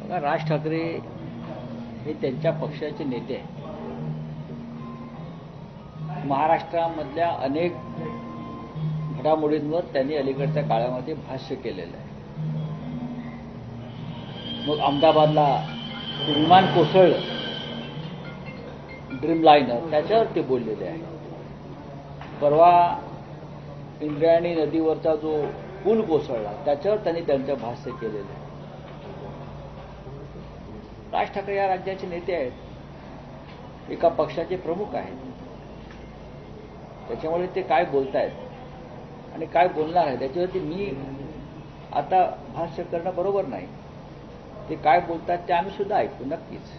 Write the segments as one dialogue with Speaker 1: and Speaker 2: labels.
Speaker 1: बघा, राज ठाकरे हे त्यांच्या पक्षाचे नेते आहेत. महाराष्ट्रामधल्या अनेक घडामोडींवर त्यांनी अलीकडच्या काळामध्ये भाष्य केलेलं आहे. मग अहमदाबादला विमान कोसळलं, ड्रीम लायनर, त्याच्यावर ते बोललेले आहे. परवा इंद्रायणी नदीवरचा जो पूल कोसळला त्याच्यावर त्यांनी त्यांचं भाष्य केलेलं आहे. राज ठाकरे या राज्याचे नेते आहेत, एका पक्षाचे प्रमुख आहेत. त्याच्यामुळे ते काय बोलतायत आणि काय बोलणार आहे त्याच्यावरती मी आता भाष्य करणं बरोबर नाही. ते काय बोलतात ते आम्ही सुद्धा ऐकू नक्कीच.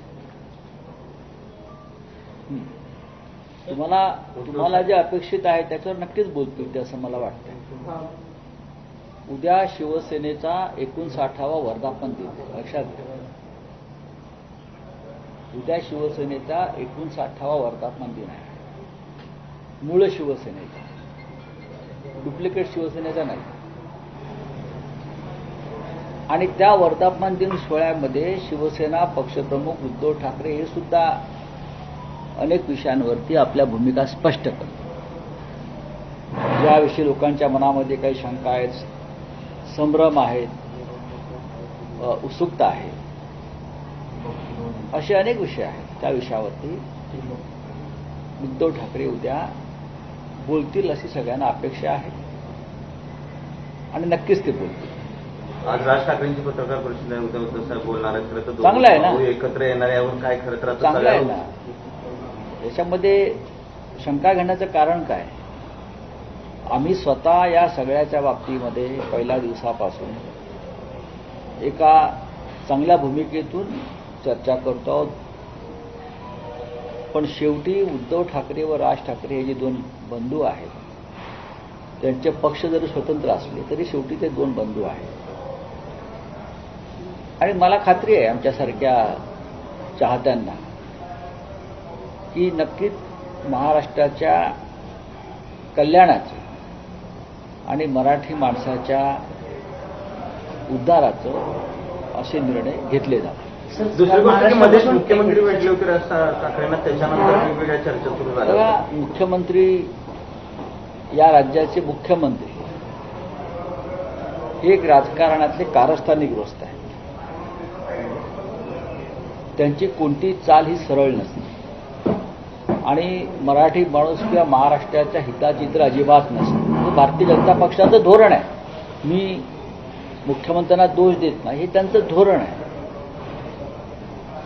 Speaker 1: तुम्हाला जे अपेक्षित आहे त्याच्यावर नक्कीच बोलतील ते, असं मला वाटतं. उद्या शिवसेनेचा 59वा वर्धापन दिन, लक्षात घ्या. उद्या शिवसेनेचा 59वा वर्धापन दिन आहे. मूळ शिवसेनेचा, डुप्लिकेट शिवसेनेचा नाही. आणि त्या वर्धापन दिन सोहळ्यामध्ये शिवसेना पक्षप्रमुख उद्धव ठाकरे हे सुद्धा अनेक विषयांवरती आपल्या भूमिका स्पष्ट करतात. ज्याविषयी लोकांच्या मनामध्ये काही शंका आहेत, संभ्रम आहेत, उत्सुकता आहे, असे अनेक विषय आहेत. त्या विषयावरती उद्धव ठाकरे उद्या बोलतील अशी सगळ्यांना अपेक्षा आहे आणि नक्कीच ते बोलतील.
Speaker 2: आज राज ठाकरेंची पत्रकार परिषद आहे, उद्धव साहेब बोलणार आहेत. खरं तर
Speaker 1: चांगलं आहे ना,
Speaker 2: एकत्र येणार यावर काय खरं तर
Speaker 1: चांगलं आहे ना. याच्यामध्ये शंका घेण्याचं कारण काय? आम्ही स्वतः या सगळ्याच्या बाबतीमध्ये पहिल्या दिवसापासून एका चांगल्या भूमिकेतून चर्चा करतो आहोत. पण शेवटी उद्धव ठाकरे व राज ठाकरे हे जे दोन बंधू आहेत, त्यांचे पक्ष जरी स्वतंत्र असले तरी शेवटी ते दोन बंधू आहेत. आणि मला खात्री आहे आमच्यासारख्या चाहत्यांना की नक्कीच महाराष्ट्राच्या कल्याणाचं आणि मराठी माणसाच्या उद्धाराचं असे निर्णय घेतले जातात.
Speaker 2: दुसरी गोष्ट मध्येच मुख्यमंत्री भेटले होते राज ठाकरेंना, त्याच्यानंतर वेगवेगळ्या चर्चा सुरू झाल्या.
Speaker 1: मुख्यमंत्री, या राज्याचे मुख्यमंत्री हे एक राजकारणातले कारस्थानी ग्रस्त आहेत. त्यांची कोणती चाल ही सरळ नसते आणि मराठी माणूस किंवा महाराष्ट्राच्या हिताची तर अजिबात नसते. हे भारतीय जनता पक्षाचं धोरण आहे. मी मुख्यमंत्र्यांना दोष देत नाही, हे त्यांचं धोरण आहे.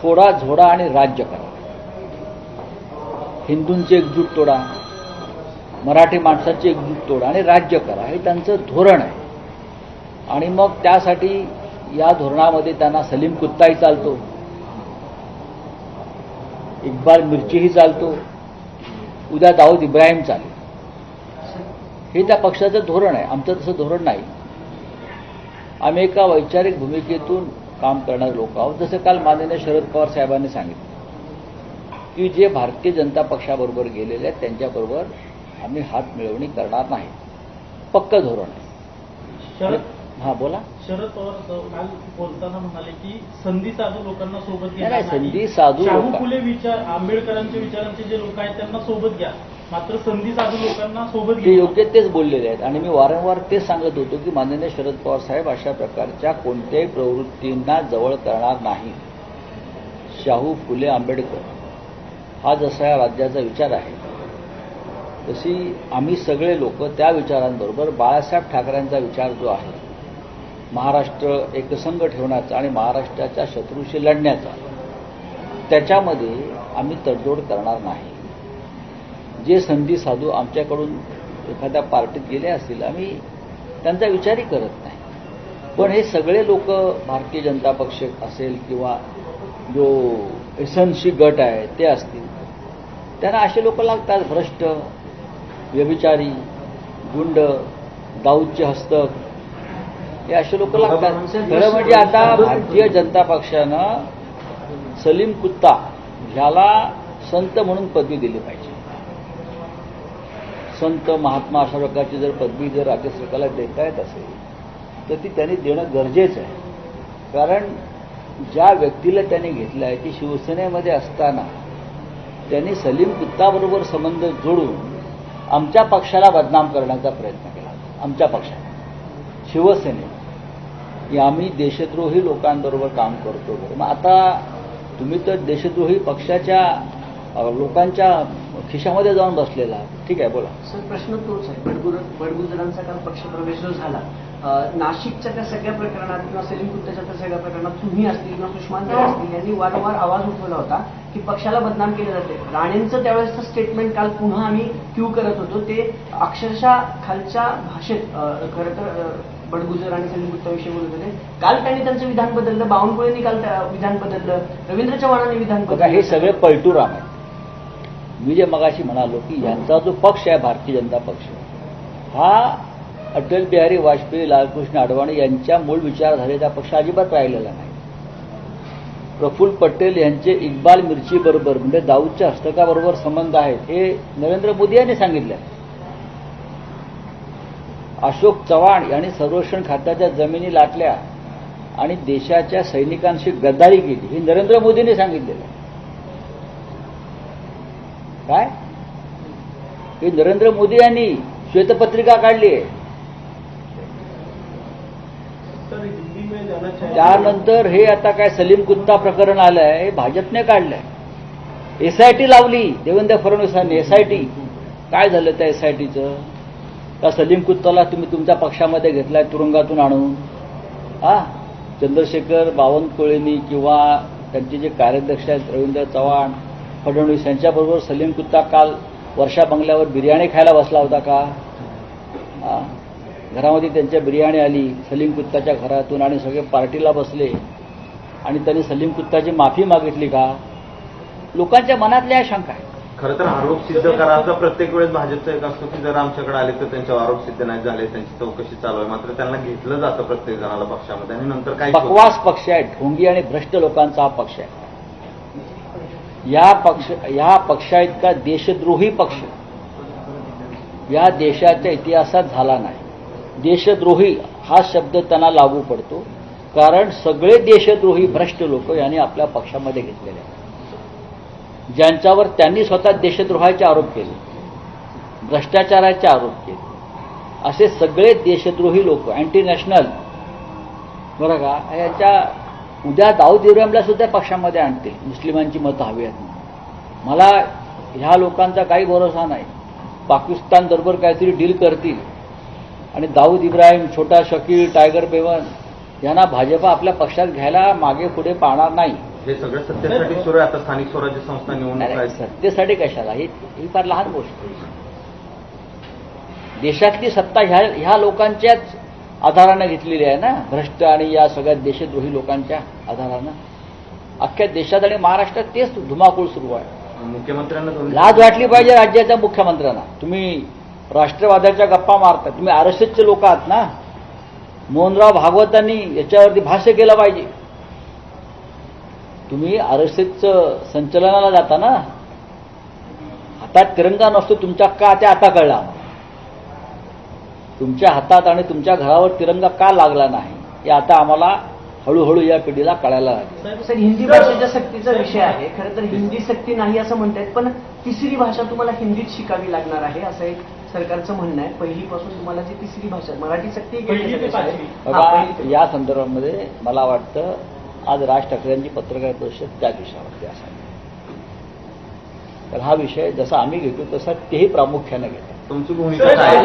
Speaker 1: फोडा, झोडा आणि राज्य करा. हिंदूंची एकजूट तोडा, मराठी माणसाची एकजूट तोडा आणि राज्य करा, हे त्यांचं धोरण आहे. आणि मग त्यासाठी या धोरणामध्ये त्यांना सलीम कुत्ताही चालतो, इक्बाल मिर्चीही चालतो, उद्या दाऊद इब्राहिम चालेल. हे त्या पक्षाचं धोरण आहे. आमचं तसं धोरण नाही. आम्ही एका वैचारिक भूमिकेतून काम करणारे लोक आहोत. जसं काल माननीय शरद पवार साहेबांनी सांगितलं की जे भारतीय जनता पक्षाबरोबर गेलेले आहेत त्यांच्याबरोबर आम्ही हात मिळवणी करणार नाही. पक्क धोरण आहे. हा, बोला.
Speaker 3: शरद पवार काल बोलताना म्हणाले की संधी साधू लोकांना सोबत घ्या.
Speaker 1: नाही, संधी साधू
Speaker 3: शाहू फुले विचार, आंबेडकरांच्या विचारांचे जे लोक आहेत त्यांना सोबत घ्या, मात्र संधी साधू लोकांना सोबत
Speaker 1: ते
Speaker 3: घ्या.
Speaker 1: योग्य तेच बोललेले आहेत. आणि मी वारंवार तेच सांगत होतो की माननीय शरद पवार साहेब अशा प्रकारच्या कोणत्याही प्रवृत्तींना जवळ करणार नाही. शाहू फुले आंबेडकर हा जसा या राज्याचा विचार आहे, तशी आम्ही सगळे लोक त्या विचारांबरोबर बाळासाहेब ठाकरेंचा विचार जो आहे, महाराष्ट्र एकसंघ ठेवण्याचा आणि महाराष्ट्राच्या शत्रूशी लढण्याचा, त्याच्यामध्ये आम्ही तडजोड करणार नाही. जे संधी साधू आमच्याकडून एखाद्या पार्टीत गेले असतील, आम्ही त्यांचा विचारही करत नाही. पण हे सगळे लोक, भारतीय जनता पक्ष असेल किंवा जो एसएनसी गट आहे ते असतील, त्यांना असे लोक लागतात. भ्रष्ट, व्यभिचारी, गुंड, दाऊदचे हस्तक, हे असे लोक लागतात. खरं म्हणजे आता भारतीय जनता पक्षानं सलीम कुत्ता ह्याला संत म्हणून पदवी दिली पाहिजे. संत, महात्मा अशा प्रकारची जर पदवी जर राज्य सरकारला देता येत असेल तर ती त्यांनी देणं गरजेचं आहे. कारण ज्या व्यक्तीला त्यांनी घेतलं आहे ती शिवसेनेमध्ये असताना त्यांनी सलीम कुत्ताबरोबर संबंध जोडून आमच्या पक्षाला बदनाम करण्याचा प्रयत्न केला. आमच्या पक्षाने, शिवसेने, की आम्ही देशद्रोही लोकांबरोबर काम करतो. मग आता तुम्ही तर देशद्रोही पक्षाच्या लोकांच्या खिशामध्ये जाऊन बसलेला आहात. ठीक आहे, बोला.
Speaker 4: सर, प्रश्न तोच आहे. बडगुजरांचा काल पक्षप्रवेश जो झाला, नाशिकच्या त्या सगळ्या प्रकरणात किंवा सलीम कुत्त्याच्या त्या सगळ्या प्रकरणात तुम्ही असतील किंवा सुषमांतर असतील यांनी वारंवार आवाज उठवला होता की पक्षाला बदनाम केले जाते. राणेंचं त्यावेळेसचं स्टेटमेंट काल पुन्हा आम्ही क्यू करत होतो, ते अक्षरशः खालच्या भाषेत खरं तर बडगुजर आणि सलीम कुत्ताविषयी बोलत होते. काल त्यांनी त्यांचं विधान बदललं, बावनकुळेंनी काल विधान बदललं, रवींद्र चव्हाणांनी विधान
Speaker 1: बघा,
Speaker 4: बदललं.
Speaker 1: हे सगळे पलटूराम आहे. मी जे मगाशी म्हणालो की यांचा जो पक्ष आहे भारतीय जनता पक्ष, हा अटल बिहारी वाजपेयी, लालकृष्ण अडवाणी यांच्या मूळ विचारधारेचा पक्ष अजिबात राहिलेला नाही. प्रफुल्ल पटेल यांचे इक्बाल मिर्ची बरोबर म्हणजे दाऊदच्या हस्तकाबरोबर संबंध आहेत हे नरेंद्र मोदी यांनी सांगितलं. अशोक चव्हाण यांनी संरक्षण खात्याच्या जमिनी लाटल्या आणि देशाच्या सैनिकांशी गद्दारी केली हे नरेंद्र मोदींनी सांगितलेलं. काय हे नरेंद्र मोदी यांनी श्वेतपत्रिका काढली आहे. त्यानंतर हे आता काय सलीम कुत्ता प्रकरण आलंय हे भाजपने काढलंय. एसआयटी लावली देवेंद्र फडणवीसांनी. एसआयटी काय झालं त्या एसआयटीचं? त्या सलीम कुत्ताला तुम्ही तुमच्या पक्षामध्ये घेतलाय तुरुंगातून आणून. चंद्रशेखर बावनकुळेंनी किंवा त्यांचे जे कार्याध्यक्ष आहेत रवींद्र चव्हाण, फडणवीस यांच्याबरोबर सलीम कुत्ता काल वर्षा बंगल्यावर बिर्याणी खायला बसला होता का? घरामध्ये त्यांच्या बिर्याणी आली सलीम कुत्ताच्या घरातून आणि सगळे पार्टीला बसले आणि त्यांनी सलीम कुत्ताची माफी मागितली का? लोकांच्या मनातल्या शंका आहे.
Speaker 2: खरं तर आरोप सिद्ध करायचा प्रत्येक वेळेस भाजपचा एक असतो की जर आमच्याकडे आले तर त्यांच्यावर आरोप सिद्ध नाही झाले, त्यांची चौकशी चालू आहे. मात्र त्यांना घेतलं जातं प्रत्येक जणाला पक्षामध्ये आणि नंतर काही
Speaker 1: बकवास पक्ष आहे, ढोंगी आणि भ्रष्ट लोकांचा हा पक्ष आहे. या पक्षाइतका देशद्रोही पक्ष या देशाच्या इतिहासात झाला नाही. देशद्रोही हा शब्द त्यांना लागू पडतो कारण सगळे देशद्रोही भ्रष्ट लोक यांनी आपल्या पक्षामध्ये घेतलेले आहेत. ज्यांच्यावर त्यांनी स्वतः देशद्रोहाचे आरोप केले, भ्रष्टाचाराचे आरोप केले, असे सगळे देशद्रोही लोक अँटी नॅशनल, बरं का, यांच्या उद्या दाऊद इब्राहिमला सुद्धा पक्षामध्ये आणतील. मुस्लिमांची मतं हवी आहेत. मला ह्या लोकांचा काही भरोसा नाही. पाकिस्तान बरोबर काहीतरी डील करतील आणि दाऊद इब्राहिम, छोटा शकील, टायगर पेवन यांना भाजप आपल्या पक्षात घ्यायला मागे पुढे पाहणार नाही.
Speaker 2: हे सगळं सत्तेसाठी सुरू आहे. आता स्थानिक स्वराज्य संस्था निवडणूक आहे.
Speaker 1: सत्तेसाठी कशाला? ही फार लहान गोष्ट आहे. देशातली सत्ता ह्या लोकांच्याच आधारानं घेतलेली आहे ना, भ्रष्ट आणि या सगळ्या देशद्रोही लोकांच्या आधारानं. अख्ख्या देशात आणि महाराष्ट्रात तेच धुमाकूळ सुरू आहे.
Speaker 2: मुख्यमंत्र्यांना
Speaker 1: लाज वाटली पाहिजे राज्याच्या मुख्यमंत्र्यांना. तुम्ही राष्ट्रवादाच्या गप्पा मारता, तुम्ही आरएसएसचे लोक आहात ना. मोहनराव भागवतांनी याच्यावरती भाष्य केलं पाहिजे. तुम्ही आरएसएसचं संचलनाला जाता ना, हातात तिरंगा नसतो तुमच्या का ते आता कळला. तुमच्या हातात आणि तुमच्या घरावर तिरंगा का लागला नाही हे आता आम्हाला हळूहळू या पिढीला कळायला लागेल.
Speaker 4: सर, हिंदी भाषेच्या सक्तीचा विषय आहे. खरं तर हिंदी सक्ती नाही असं म्हणतायत, पण तिसरी भाषा तुम्हाला हिंदीत शिकावी लागणार आहे असं एक सरकारचं म्हणणं आहे. पहिलीपासून तुम्हाला ती तिसरी भाषा, मराठी सक्ती
Speaker 1: बघा, या संदर्भामध्ये मला वाटतं आज राज ठाकरेंची पत्रकार परिषद त्या विषयावरती असावी. तर हा विषय जसा आम्ही घेतो तसा तेही प्रामुख्याने घेतात.
Speaker 2: तुमची भूमिका काय?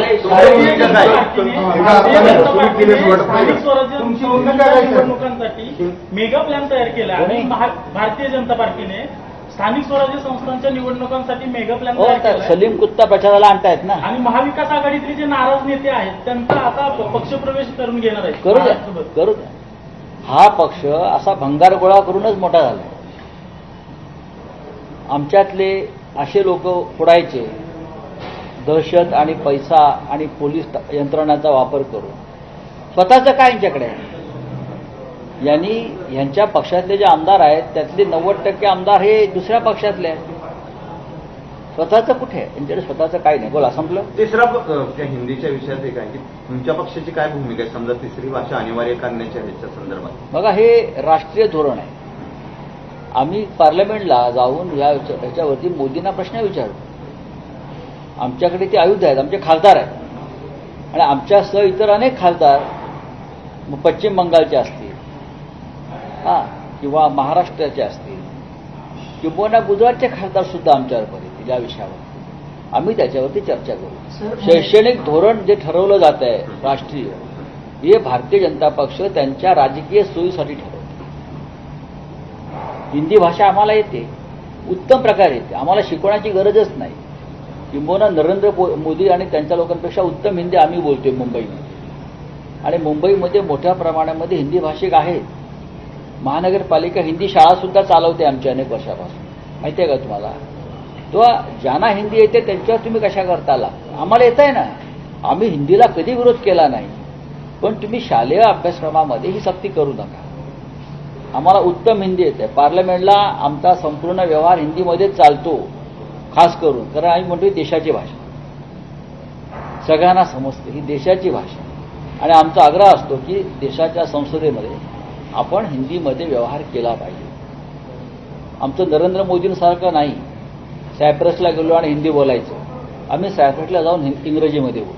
Speaker 3: निवडणुकांसाठी मेगा प्लॅन तयार केला आणि भारतीय जनता पार्टीने स्थानिक स्वराज्य संस्थांच्या निवडणुकांसाठी मेगा प्लॅन तयार केला.
Speaker 1: सलीम कुत्ता प्रचाराला आणतायत ना.
Speaker 3: आणि महाविकास आघाडीतले जे नाराज नेते आहेत त्यांचा आता पक्षप्रवेश करून घेणार आहेत.
Speaker 1: करू द्या. हा पक्ष असा भंगार गोळा करूनच मोठा झाला. आमच्यातले असे लोक फोडायचे दहशत आणि पैसा आणि पोलीस यंत्रणाचा वापर करून. स्वतःचं काय यांच्याकडे आहे? यांच्या पक्षातले जे आमदार आहेत त्यातले 90% आमदार हे दुसऱ्या पक्षातले आहेत. स्वतःचं कुठे आहे? त्यांच्याकडे स्वतःचं काही नाही. बोला, संपलं.
Speaker 2: तिसरा त्या हिंदीच्या विषयात एक आहे की तुमच्या पक्षाची काय भूमिका आहे समजा तिसरी भाषा अनिवार्य करण्याच्या ह्याच्या संदर्भात?
Speaker 1: बघा, हे राष्ट्रीय धोरण आहे. आम्ही पार्लमेंटला जाऊन ह्याच्यावरती मोदींना प्रश्न विचारू. आमच्याकडे ते आयुध आहेत, आमचे खासदार आहेत, आणि आमच्यासह इतर अनेक खासदार पश्चिम बंगालचे असतील किंवा महाराष्ट्राचे असतील किंवा गुजरातचे खासदार सुद्धा आमच्यावर येतील. या विषयावर आम्ही त्याच्यावरती चर्चा करू. शैक्षणिक धोरण जे ठरवलं जात आहे राष्ट्रीय, हे भारतीय जनता पक्ष त्यांच्या राजकीय सोयीसाठी ठरवतो. हिंदी भाषा आम्हाला येते, उत्तम प्रकारे येते, आम्हाला शिकवण्याची गरजच नाही. किंबहुना नरेंद्र मोदी आणि त्यांच्या लोकांपेक्षा उत्तम हिंदी आम्ही बोलतोय मुंबईमध्ये, आणि मुंबईमध्ये मोठ्या प्रमाणामध्ये हिंदी भाषिक आहेत. महानगरपालिका हिंदी शाळासुद्धा चालवते आमच्या अनेक वर्षापासून, माहिती आहे का तुम्हाला? तो ज्यांना हिंदी येते त्यांच्यावर तुम्ही कशा करताला? आम्हाला येत आहे ना, आम्ही हिंदीला कधी विरोध केला नाही, पण तुम्ही शालेय अभ्यासक्रमामध्ये ही सक्ती करू नका. आम्हाला उत्तम हिंदी येते. पार्लमेंटला आमचा संपूर्ण व्यवहार हिंदीमध्येच चालतो, खास करून, कारण आम्ही म्हणतो देशाची भाषा, सगळ्यांना समजते, ही देशाची भाषा, आणि आमचा आग्रह असतो की देशाच्या संसदेमध्ये आपण हिंदीमध्ये व्यवहार केला पाहिजे. आमचं नरेंद्र मोदींसारखं नाही सायप्रसला गेलो आणि हिंदी बोलायचं. आम्ही सायप्रसला जाऊन इंग्रजीमध्ये बोलतो.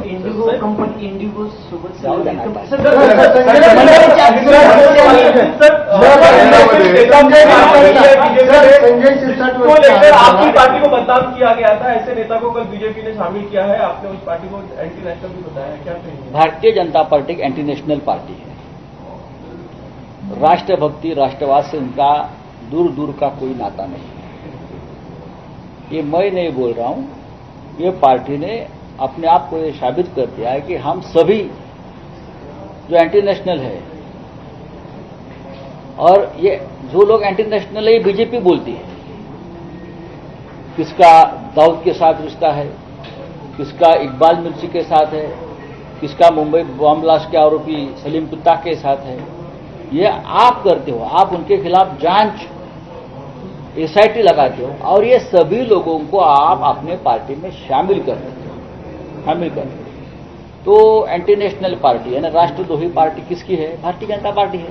Speaker 4: इंडिगो कंपनी, इंडिगो सोबत
Speaker 1: जाऊ द्या ना.
Speaker 5: आपकी पार्टी को बदनाम किया गया था, ऐसे नेता को कल बीजेपी ने शामिल किया है, आपने उस पार्टी को एंटी नेशनल भी बताया, क्या कहेंगे?
Speaker 1: भारतीय जनता पार्टी एक एंटी नेशनल पार्टी है. राष्ट्रभक्ति, राष्ट्रवाद से उनका दूर दूर का कोई नाता नहीं है. ये मैं नहीं बोल रहा हूं, ये पार्टी ने अपने आप को ये साबित कर दिया है कि हम सभी जो एंटी नेशनल है, और ये जो लोग एंटी नेशनल है ये बीजेपी बोलती है. किसका दाऊद के साथ रिश्ता है, किसका इकबाल मिर्ची के साथ है, किसका मुंबई बम ब्लास्ट के आरोपी सलीम कुत्ता के साथ है, ये आप करते हो. आप उनके खिलाफ जांच एसआईटी लगाते हो, और ये सभी लोगों को आप अपने पार्टी में शामिल करते हो. तो एंटी नेशनल पार्टी है ना. राष्ट्रद्रोही पार्टी किसकी है? भारतीय जनता पार्टी है.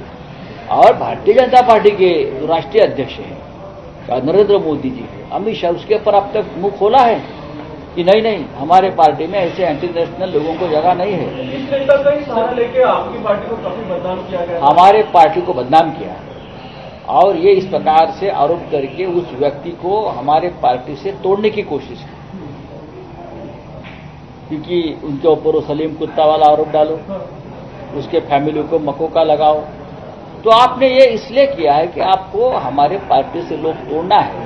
Speaker 1: और भारतीय जनता पार्टी के जो राष्ट्रीय अध्यक्ष हैं नरेंद्र मोदी जी है, अमित शाह, उसके ऊपर अब तक मुंह खोला है कि नहीं, हमारे पार्टी में ऐसे एंटी नेशनल लोगों को जगह नहीं है.
Speaker 5: इस नेता का ही सहारा लेके आपकी पार्टी को काफी बदनाम किया गया.
Speaker 1: हमारे पार्टी को बदनाम किया, और ये इस प्रकार से आरोप करके उस व्यक्ति को हमारे पार्टी से तोड़ने की कोशिश की, क्योंकि उनके ऊपर वो सलीम कुत्ता वाला आरोप डालो, उसके फैमिली को मकोका लगाओ. तो आपने ये इसलिए किया है कि आपको हमारे पार्टी से लोग तोड़ना है,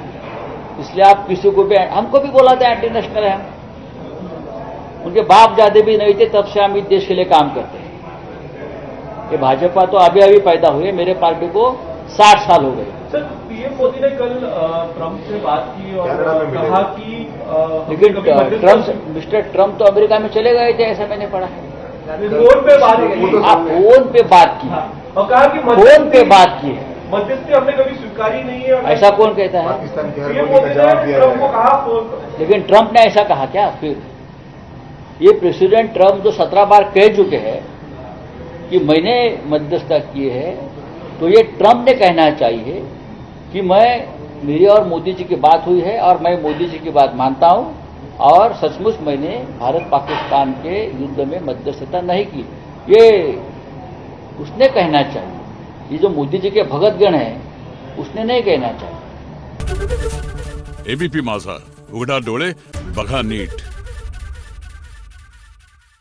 Speaker 1: इसलिए आप किसी को भी, हमको भी बोला था एंटी नेशनल है. हम उनके बाप दादे भी नहीं थे, तब से हम इस देश के लिए काम करते हैं. ये भाजपा तो अभी अभी पैदा हुई है, मेरे पार्टी को 60 साल हो गए.
Speaker 5: सर, पीएम मोदी ने कल ट्रंप से बात की और कहा कि
Speaker 1: लेकिन मिस्टर ट्रंप तो अमेरिका में चले गए थे, ऐसा मैंने पढ़ा है.
Speaker 5: फोन पे बात की.
Speaker 1: आप फोन पे बात की,
Speaker 5: और कहा कि
Speaker 1: फोन पे बात की है,
Speaker 5: मध्यस्थी हमने कभी स्वीकारी नहीं है.
Speaker 1: ऐसा कौन कहता है?
Speaker 5: पीएम मोदी ने ट्रंप को कहा फोन पर.
Speaker 1: लेकिन ट्रंप ने ऐसा कहा क्या? फिर ये प्रेसिडेंट ट्रंप जो 17 बार कह चुके हैं कि मैंने मध्यस्थता की है, तो ये ट्रंप ने कहना चाहिए कि मेरी और मोदी जी की बात हुई है, और मैं मोदी जी की बात मानता हूं, और सचमुच मैंने भारत पाकिस्तान के युद्ध में मध्यस्थता नहीं की. ये उसने कहना चाहिए. ये जो मोदी जी के भगतगण हैं, उसने नहीं कहना चाहिए.
Speaker 6: एबीपी माझा, उघडा डोळे बघा नीट.